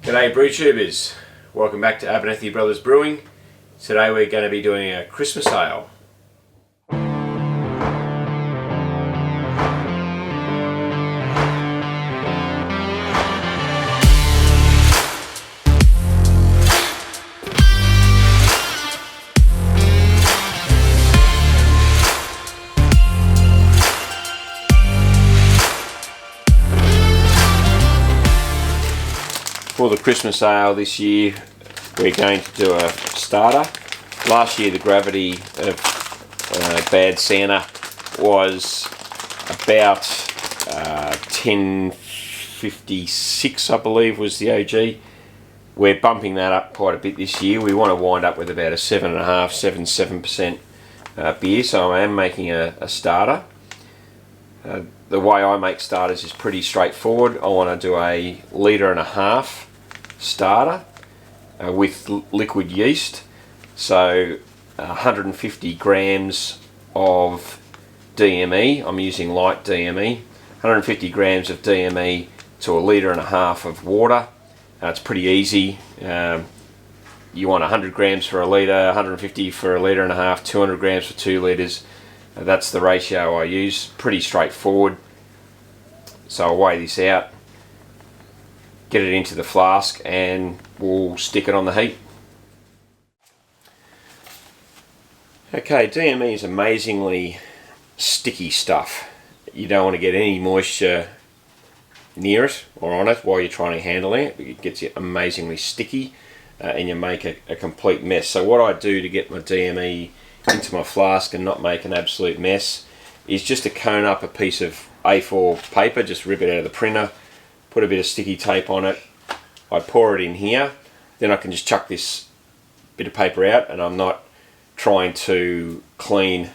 G'day BrewTubers, welcome back to Abernethy Brothers Brewing. Today we're going to be doing a Christmas ale. For the Christmas ale this year, we're going to do a starter. Last year the gravity of Bad Santa was about 1056, I believe was the OG. We're bumping that up quite a bit this year. We want to wind up with about a 7.5-7% beer, so I am making a starter. The way I make starters is pretty straightforward. I want to do a 1.5 litre starter with liquid yeast. So 150 grams of DME. I'm using light DME. 150 grams of DME to a 1.5 litres of water. It's pretty easy. You want 100 grams for a litre, 150 for a 1.5 litres, 200 grams for 2 litres. That's the ratio I use. Pretty straightforward. So I'll weigh this out, get it into the flask, and we'll stick it on the heat. Okay, DME is amazingly sticky stuff. You don't want to get any moisture near it or on it while you're trying to handle it. It gets you amazingly sticky and you make a complete mess. So what I do to get my DME into my flask and not make an absolute mess is just to cone up a piece of A4 paper, just rip it out of the printer, put a bit of sticky tape on it, I pour it in here, then I can just chuck this bit of paper out and I'm not trying to clean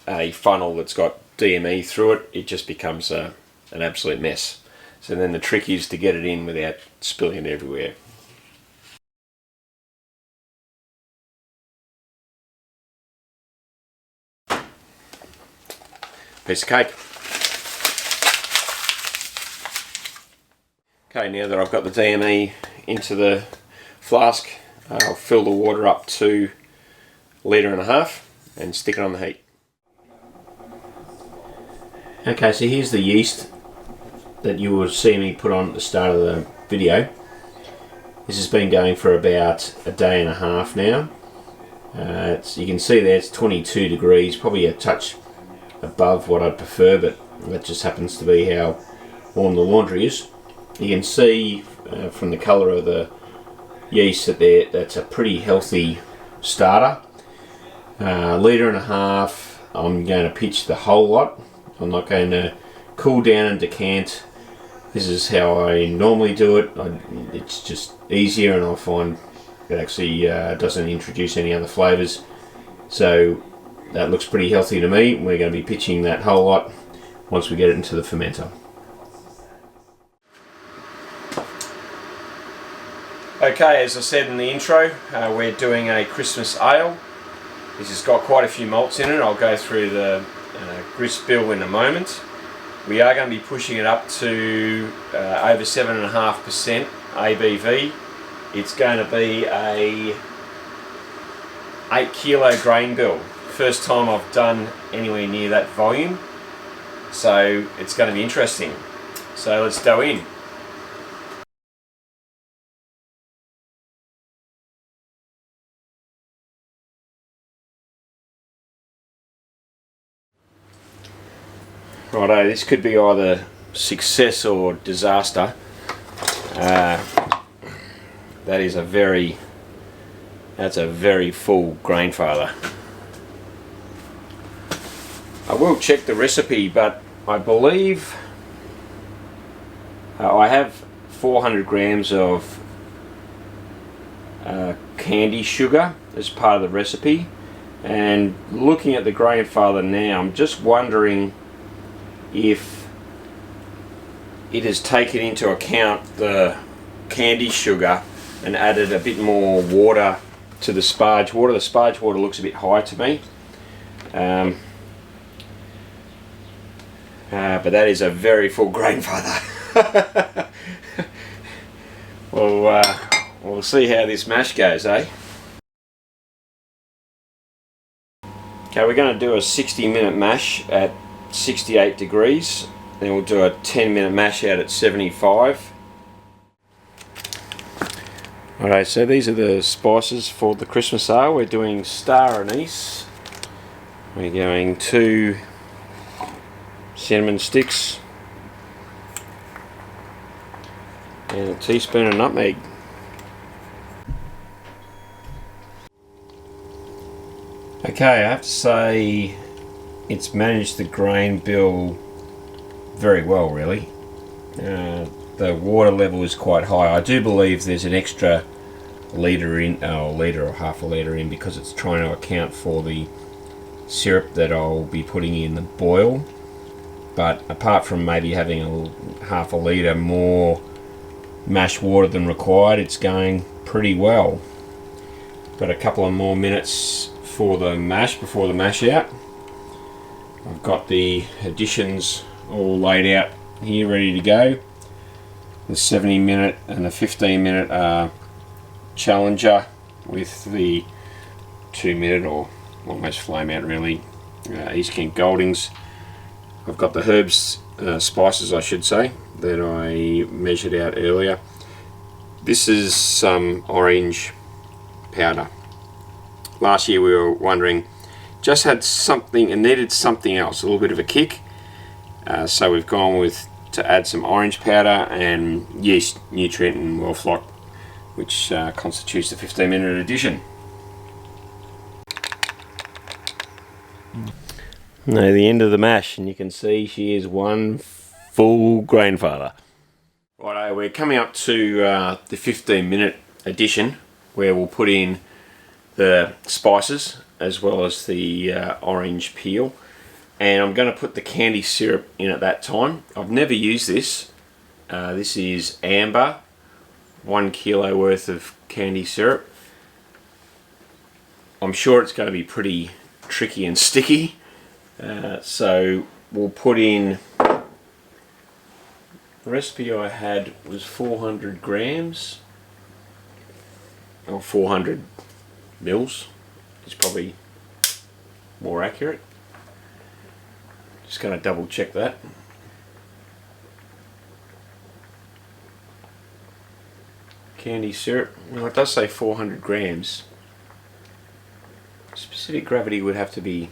a funnel that's got DME through it. It just becomes an absolute mess. So then the trick is to get it in without spilling it everywhere. Piece of cake. Okay, now that I've got the DME into the flask, I'll fill the water up to 1.5 litres and stick it on the heat. Okay, so here's the yeast that you will see me put on at the start of the video. This has been going for about 1.5 days now. You can see there it's 22 degrees, probably a touch above what I'd prefer, but that just happens to be how warm the laundry is. You can see from the colour of the yeast that that's a pretty healthy starter. 1.5 litres, I'm going to pitch the whole lot. I'm not going to cool down and decant. This is how I normally do it. It's just easier, and I find it actually doesn't introduce any other flavours. So that looks pretty healthy to me. We're going to be pitching that whole lot once we get it into the fermenter. Okay, as I said in the intro, we're doing a Christmas ale. This has got quite a few malts in it. I'll go through the grist bill in a moment. We are going to be pushing it up to over 7.5% ABV. It's going to be a 8 kilo grain bill. First time I've done anywhere near that volume, so it's going to be interesting. So let's go in. Righto, this could be either success or disaster. That's a very full Grainfather. I will check the recipe, but I believe I have 400 grams of candy sugar as part of the recipe, and looking at the Grainfather now, I'm just wondering if it has taken into account the candy sugar and added a bit more water to the Sparge Water. The Sparge Water looks a bit high to me, but that is a very full Grainfather. Well, we'll see how this mash goes, eh? Okay, we're going to do a 60-minute mash at 68 degrees. Then we'll do a 10-minute mash out at 75. Alright, so these are the spices for the Christmas ale. We're doing star anise. We're going 2 cinnamon sticks and a teaspoon of nutmeg. Okay, I have to say it's managed the grain bill very well, really. The water level is quite high. I do believe there's an extra litre in, a litre or half a litre in, because it's trying to account for the syrup that I'll be putting in the boil. But apart from maybe having a half a litre more mash water than required, it's going pretty well. Got a couple of more minutes for the mash before the mash out. I've got the additions all laid out here ready to go. The 70-minute and the 15-minute Challenger with the 2-minute or almost flame out really East Kent Goldings. I've got the herbs, spices I should say, that I measured out earlier. This is some orange powder. Last year we were wondering, just had something and needed something else, a little bit of a kick. So we've gone with to add some orange powder and yeast, nutrient and wellflock, which constitutes the 15-minute addition. Now the end of the mash, and you can see she is one full Grainfather. Righto, we're coming up to the 15-minute addition, where we'll put in the spices as well as the orange peel. And I'm going to put the candy syrup in at that time. I've never used this. This is amber, 1 kilo worth of candy syrup. I'm sure it's going to be pretty tricky and sticky. So we'll put in, the recipe I had was 400 grams, or 400 mils is probably more accurate. Just going to double check that. Candy syrup, well, it does say 400 grams. Specific gravity would have to be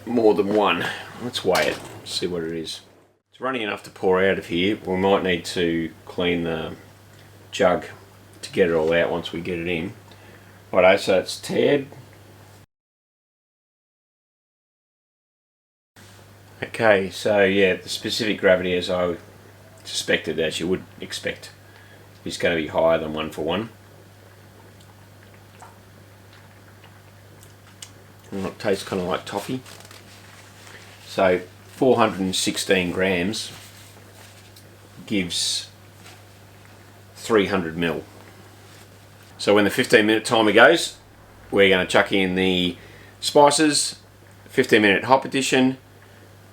more than 1. Let's weigh it, see what it is. It's running enough to pour out of here. We might need to clean the jug to get it all out once we get it in. Righto, so it's tared. Okay, so yeah, the specific gravity, as I suspected, as you would expect, is going to be higher than 1 for 1. And it tastes kind of like toffee. So 416 grams gives 300 ml. So when the 15-minute timer goes, we're going to chuck in the spices, 15-minute hop addition,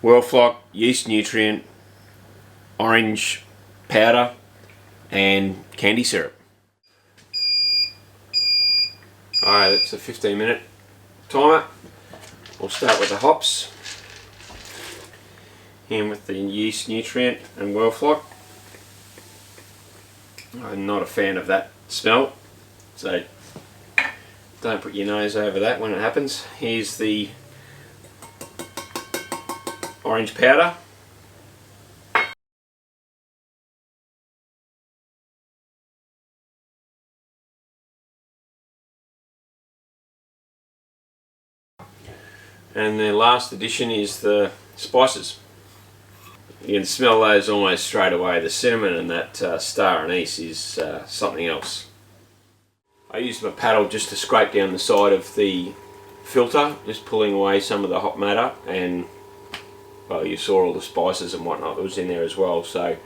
wellflock, yeast nutrient, orange powder and candy syrup. Alright, that's the 15-minute timer. We'll start with the hops. In with the yeast nutrient and wellflock. I'm not a fan of that smell, so don't put your nose over that when it happens. Here's the orange powder. And the last addition is the spices. You can smell those almost straight away. The cinnamon and that star anise is something else. I used my paddle just to scrape down the side of the filter, just pulling away some of the hop matter, and well, you saw all the spices and whatnot that was in there as well, so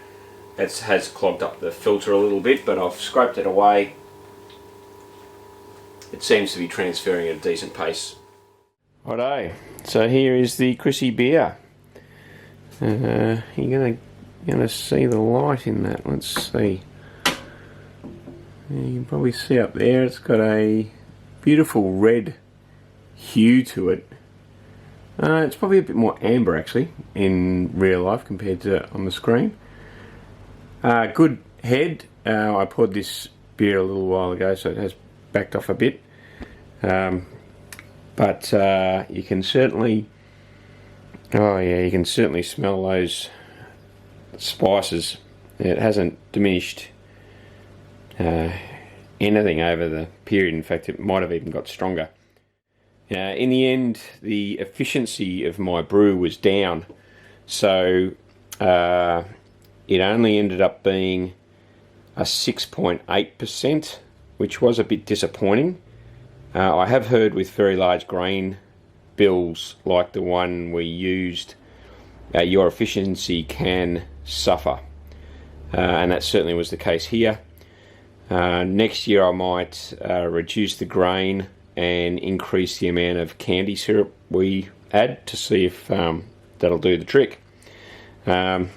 it has clogged up the filter a little bit, but I've scraped it away. It seems to be transferring at a decent pace. Righto, so here is the Chrissy beer. You're going to you're going to see the light in that. Let's see. You can probably see up there it's got a beautiful red hue to it. It's probably a bit more amber actually in real life compared to on the screen. Good head. I poured this beer a little while ago, so it has backed off a bit. But you can certainly, you can certainly smell those spices. It hasn't diminished anything over the period. In fact, it might have even got stronger. In the end, the efficiency of my brew was down, so it only ended up being a 6.8%, which was a bit disappointing. I have heard with very large grain bills like the one we used, your efficiency can suffer, and that certainly was the case here. Next year I might reduce the grain and increase the amount of candy syrup we add to see if that'll do the trick. So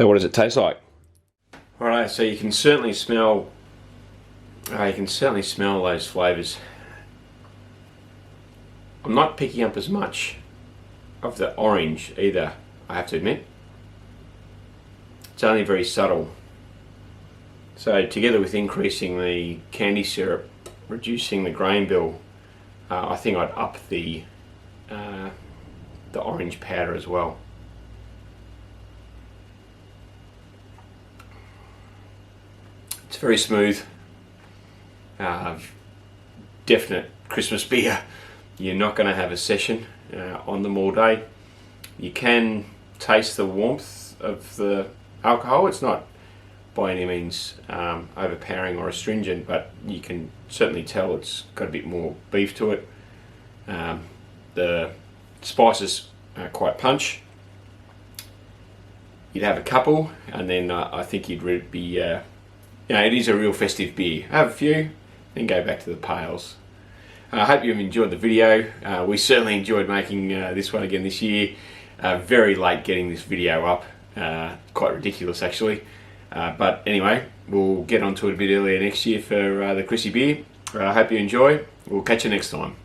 what does it taste like? Alright, so you can certainly smell those flavours. I'm not picking up as much of the orange either, I have to admit. It's only very subtle. So together with increasing the candy syrup, reducing the grain bill, I think I'd up the orange powder as well. It's very smooth. Definite Christmas beer. You're not going to have a session on them all day. You can taste the warmth of the alcohol. It's not by any means overpowering or astringent, but you can certainly tell it's got a bit more beef to it. The spices are quite punch. You'd have a couple, and then I think you'd be, it is a real festive beer. Have a few, then go back to the pails. I hope you've enjoyed the video. We certainly enjoyed making this one again this year. Very late getting this video up, quite ridiculous actually. But anyway, we'll get onto it a bit earlier next year for the Chrissy beer. I hope you enjoy. We'll catch you next time.